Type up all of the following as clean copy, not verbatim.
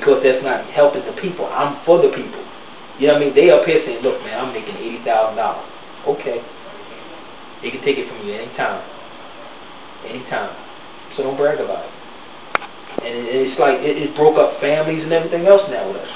because that's not helping the people. I'm for the people. You know what I mean? They up here saying, look, man, I'm making $80,000. Okay. They can take it from you anytime. Anytime. So don't brag about it. And it's like, it broke up families and everything else now with us.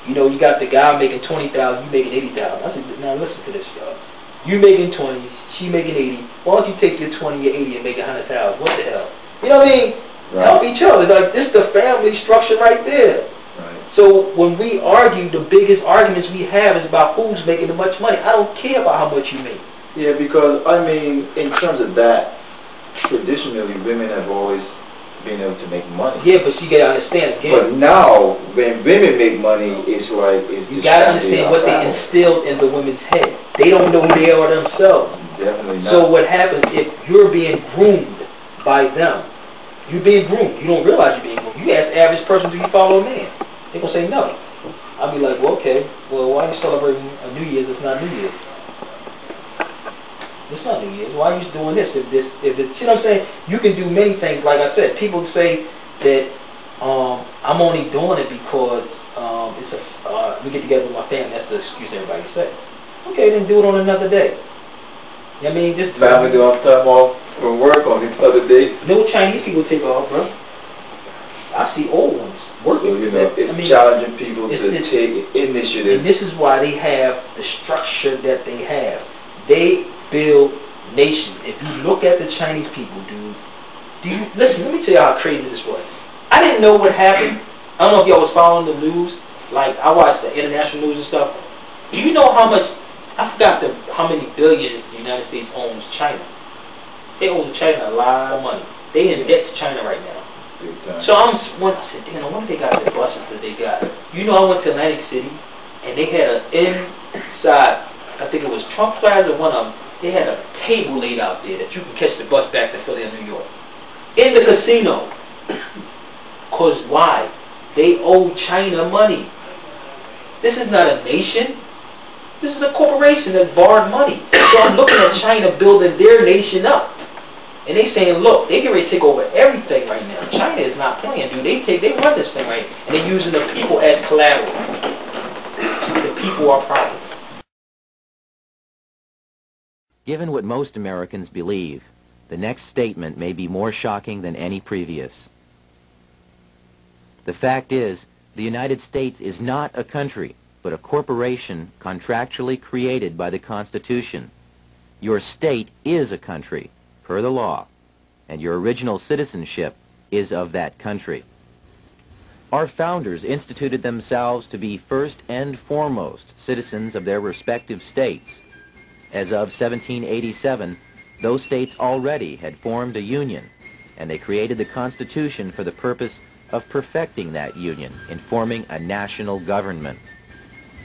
You know, you got the guy making $20,000, you making $80,000. I said, now listen to this, y'all. You making 20, she making 80. Why don't you take your 20, your 80 and make 100,000? What the hell? You know what I mean? Right. Help each other. Like, this is the family structure right there. Right. So when we argue, the biggest arguments we have is about who's making the much money. I don't care about how much you make. Yeah, because, I mean, in terms of that, traditionally, women have always been able to make money. Yeah, but you gotta understand again. But now, when women make money, it's like you gotta understand what they instilled in the women's head. They don't know who they are themselves. Definitely not. So what happens if you're being groomed by them? You're being groomed. You don't realize you're being groomed. You ask the average person, do you follow a man? They're gonna say no. I'll be like, well, okay. Well, why are you celebrating a New Year's? It's not New Year's. It's not New Year's. Why are you doing this? If you know what I'm saying? You can do many things. Like I said, people say that I'm only doing it because we get together with my family. That's the excuse everybody says. Okay, then do it on another day. You know what I mean? Just family do off time off from work on the other day. No Chinese people take off, bro. I see old ones working. So, you know, it's challenging people to take initiative. And this is why they have the structure that they have. They build nations. If you look at the Chinese people, dude, listen, let me tell you how crazy this was. I didn't know what happened. I don't know if y'all was following the news. Like, I watched the international news and stuff. Do you know how much, I forgot how many billions the United States owns China. They owe China a lot of money. They in debt to China right now. So I said, damn, I wonder if they got the buses that they got. You know, I went to Atlantic City, and they had inside, I think it was Trump Plaza, one of them, they had a table laid out there that you can catch the bus back to Philly or New York. In the casino. Because why? They owe China money. This is not a nation. This is a corporation that borrowed money. So I'm looking at China building their nation up. And they saying, look, they get ready to take over everything right now. China is not playing, dude. They run this thing right. And they're using the people as collateral. The people are property. Given what most Americans believe, the next statement may be more shocking than any previous. The fact is, the United States is not a country, but a corporation contractually created by the Constitution. Your state is a country, per the law, and your original citizenship is of that country. Our founders instituted themselves to be first and foremost citizens of their respective states. As of 1787, those states already had formed a union, and they created the Constitution for the purpose of perfecting that union in forming a national government.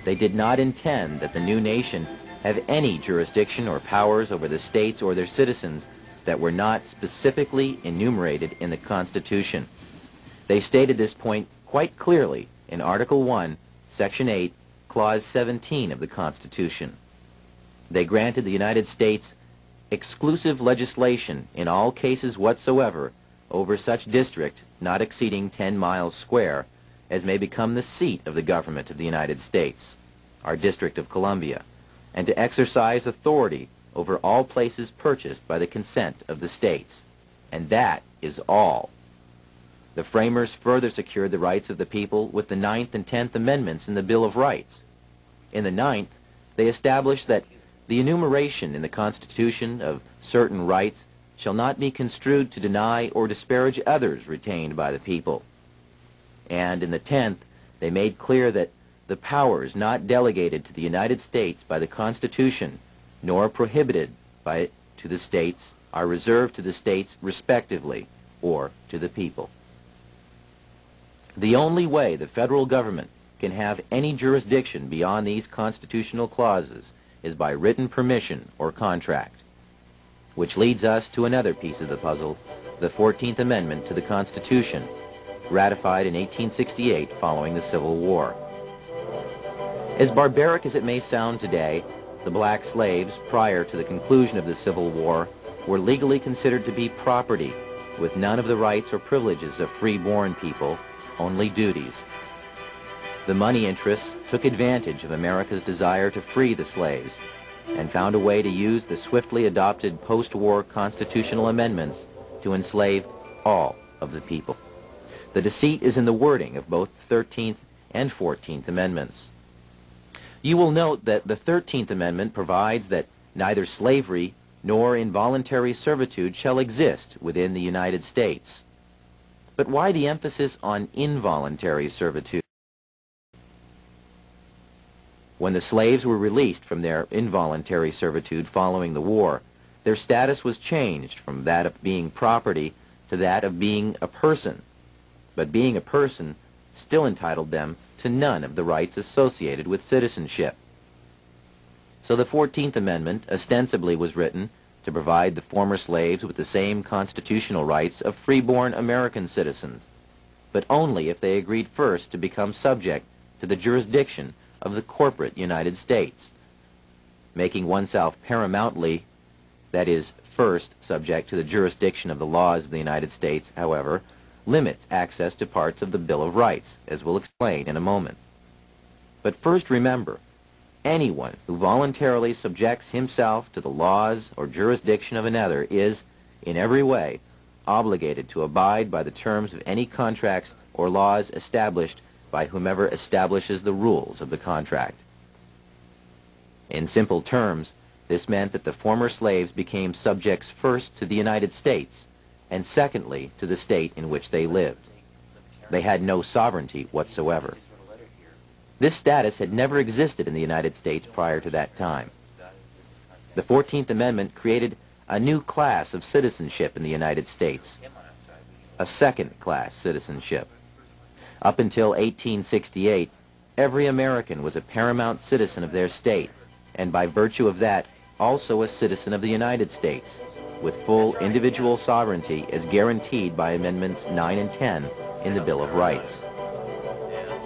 They did not intend that the new nation have any jurisdiction or powers over the states or their citizens that were not specifically enumerated in the Constitution. They stated this point quite clearly in Article 1, Section 8, Clause 17 of the Constitution. They granted the United States exclusive legislation in all cases whatsoever over such district not exceeding 10 miles square as may become the seat of the government of the United States, our District of Columbia, and to exercise authority over all places purchased by the consent of the states. And that is all. The framers further secured the rights of the people with the 9th and 10th Amendments in the Bill of Rights. In the 9th, they established that the enumeration in the Constitution of certain rights shall not be construed to deny or disparage others retained by the people. And in the 10th, they made clear that the powers not delegated to the United States by the Constitution, nor prohibited by it to the states, are reserved to the states respectively, or to the people. The only way the federal government can have any jurisdiction beyond these constitutional clauses is by written permission or contract. Which leads us to another piece of the puzzle, the 14th Amendment to the Constitution, ratified in 1868 following the Civil War. As barbaric as it may sound today, the black slaves, prior to the conclusion of the Civil War, were legally considered to be property, with none of the rights or privileges of free-born people, only duties. The money interests took advantage of America's desire to free the slaves and found a way to use the swiftly adopted post-war constitutional amendments to enslave all of the people. The deceit is in the wording of both the 13th and 14th Amendments. You will note that the 13th Amendment provides that neither slavery nor involuntary servitude shall exist within the United States. But why the emphasis on involuntary servitude? When the slaves were released from their involuntary servitude following the war, their status was changed from that of being property to that of being a person. But being a person still entitled them to none of the rights associated with citizenship. So the 14th Amendment ostensibly was written to provide the former slaves with the same constitutional rights of freeborn American citizens, but only if they agreed first to become subject to the jurisdiction of the corporate United States. Making oneself paramountly, that is, first subject to the jurisdiction of the laws of the United States, however, limits access to parts of the Bill of Rights, as we'll explain in a moment. But first remember, anyone who voluntarily subjects himself to the laws or jurisdiction of another is, in every way, obligated to abide by the terms of any contracts or laws established by whomever establishes the rules of the contract. In simple terms, this meant that the former slaves became subjects first to the United States, and secondly to the state in which they lived. They had no sovereignty whatsoever. This status had never existed in the United States prior to that time. The 14th Amendment created a new class of citizenship in the United States, a second-class citizenship. Up until 1868, every American was a paramount citizen of their state, and by virtue of that, also a citizen of the United States, with full individual sovereignty as guaranteed by Amendments 9 and 10 in the Bill of Rights.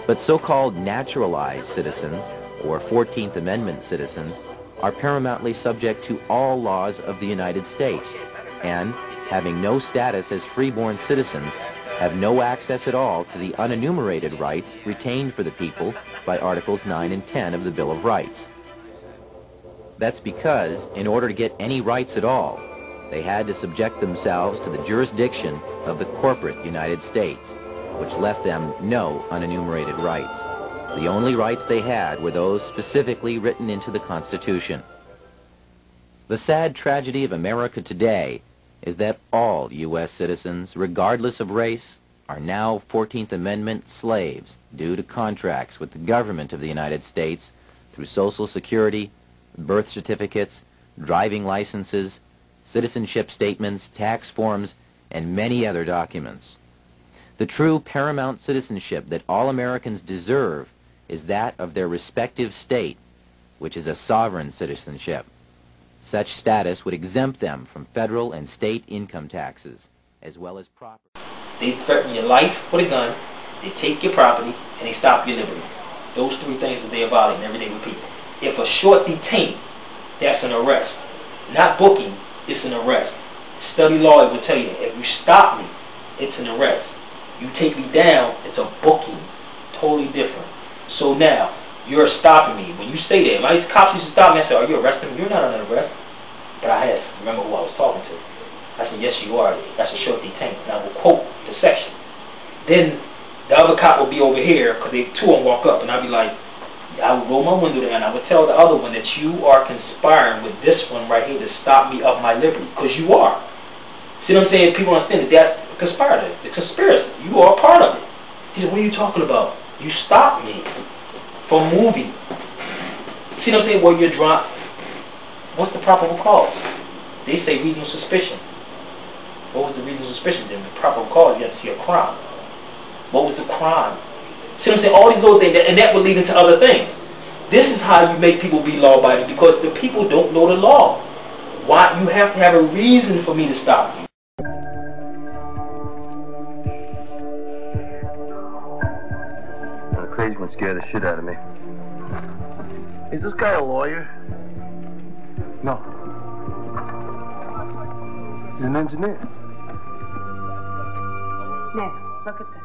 But so-called naturalized citizens, or 14th Amendment citizens, are paramountly subject to all laws of the United States, and, having no status as freeborn citizens, have no access at all to the unenumerated rights retained for the people by Articles 9 and 10 of the Bill of Rights. That's because, in order to get any rights at all, they had to subject themselves to the jurisdiction of the corporate United States, which left them no unenumerated rights. The only rights they had were those specifically written into the Constitution. The sad tragedy of America today is that all U.S. citizens, regardless of race, are now 14th Amendment slaves due to contracts with the government of the United States through Social Security, birth certificates, driving licenses, citizenship statements, tax forms, and many other documents. The true paramount citizenship that all Americans deserve is that of their respective state, which is a sovereign citizenship. Such status would exempt them from federal and state income taxes, as well as property. They threaten your life with a gun, they take your property, and they stop your liberty. Those three things that they violate every day with people. If a short detain, that's an arrest. Not booking, it's an arrest. Study law, it will tell you, if you stop me, it's an arrest. You take me down, it's a booking. Totally different. So now, you're stopping me. When you say that, my cops used to stop me, I said, are you arresting me? You're not under arrest. But I had to remember who I was talking to. I said, yes, you are. That's a short detain. And I will quote the section. Then the other cop will be over here, because they two will walk up, and I'll be like, I would roll my window down, and I would tell the other one that you are conspiring with this one right here to stop me of my liberty, because you are. See what I'm saying? People understand that that's conspiracy. It's conspiracy. You are a part of it. He said, what are you talking about? You stopped me from moving. See what I'm saying? Well, you're drunk. What's the probable cause? They say reasonable suspicion. What was the reasonable suspicion? Then the probable cause, you have to see a crime. What was the crime? See what I'm saying? All these little things, and that will lead into other things. This is how you make people be law-abiding, because the people don't know the law. Why? You have to have a reason for me to stop you. The crazy one scared the shit out of me. Is this guy a lawyer? No. He's an engineer. Nick, look at this.